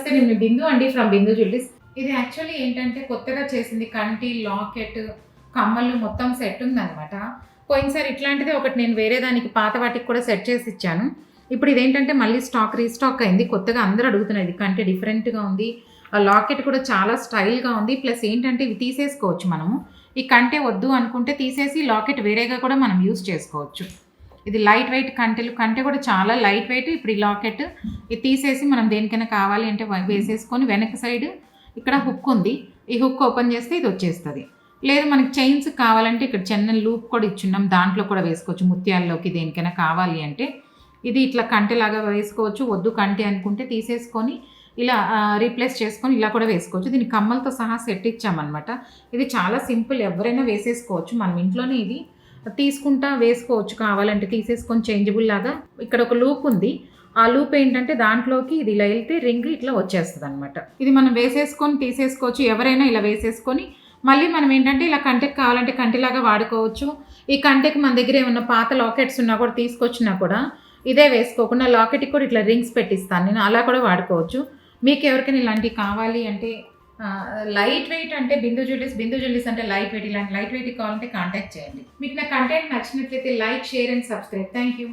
నమస్తే, నేను బిందు అండి ఫ్రమ్ బిందు జ్యువెలరీస్. ఇది యాక్చువల్లీ ఏంటంటే కొత్తగా చేసింది కంటి, లాకెట్, కమ్మలు మొత్తం సెట్ ఉందనమాట. పోయినసారి ఇట్లాంటిదే ఒకటి నేను వేరే దానికి పాత వాటికి కూడా సెట్ చేసి ఇచ్చాను. ఇప్పుడు ఇదేంటంటే మళ్ళీ రీస్టాక్ అయింది. కొత్తగా అందరూ అడుగుతున్నారు, ఇది కంటే డిఫరెంట్‌గా ఉంది. ఆ లాకెట్ కూడా చాలా స్టైల్‌గా ఉంది. ప్లస్ ఏంటంటే ఇవి తీసేసుకోవచ్చు మనము. ఈ కంటే వద్దు అనుకుంటే తీసేసి లాకెట్ వేరేగా కూడా మనం యూజ్ చేసుకోవచ్చు. ఇది లైట్ వెయిట్ కంటే కూడా చాలా లైట్ వెయిట్. ఇప్పుడు ఈ లాకెట్ ఇది తీసేసి మనం దేనికైనా కావాలి అంటే వేసేసుకొని వెనక సైడ్ ఇక్కడ హుక్ ఉంది. ఈ హుక్ ఓపెన్ చేస్తే ఇది వచ్చేస్తుంది. లేదు మనకి చైన్స్ కావాలంటే ఇక్కడ చిన్న లూప్ కూడా ఇచ్చున్నాం, దాంట్లో కూడా వేసుకోవచ్చు. ముత్యాల్లోకి దేనికైనా కావాలి అంటే ఇది ఇట్లా కంటెలాగా వేసుకోవచ్చు. వద్దు కంటే అనుకుంటే తీసేసుకొని ఇలా రీప్లేస్ చేసుకొని ఇలా కూడా వేసుకోవచ్చు. దీన్ని కమ్మలతో సహా సెట్ ఇచ్చామన్నమాట. ఇది చాలా సింపుల్, ఎవరైనా వేసేసుకోవచ్చు. మనం ఇంట్లోనే ఇది తీసుకుంటా వేసుకోవచ్చు. కావాలంటే తీసేసుకొని చేంజబుల్ లాగా ఇక్కడ ఒక లూప్ ఉంది. ఆ లూప్ ఏంటంటే దాంట్లోకి ఇది ఇలా వెళ్తే రింగ్ ఇట్లా వచ్చేస్తుంది అనమాట. ఇది మనం వేసేసుకొని తీసేసుకోవచ్చు. ఎవరైనా ఇలా వేసేసుకొని మళ్ళీ మనం ఏంటంటే ఇలా కంటెకి కావాలంటే కంటిలాగా వాడుకోవచ్చు. ఈ కంటెకి మన దగ్గర ఏమన్నా పాత లాకెట్స్ ఉన్నా కూడా తీసుకొచ్చినా కూడా ఇదే వేసుకోకుండా లాకెట్కి కూడా ఇట్లా రింగ్స్ పెట్టిస్తాను నేను, అలా కూడా వాడుకోవచ్చు. మీకు ఎవరికైనా ఇలాంటివి కావాలి అంటే లైట్ వెయిట్ అంటే బిందు జ్యువెలరీస్ అంటే లైట్ వెయిట్. ఇలాంటి లైట్ వెయిట్ కావాలంటే కాంటాక్ట్ చేయండి. మీకు నా కంటెంట్ నచ్చినట్లయితే like, share and subscribe. Thank you.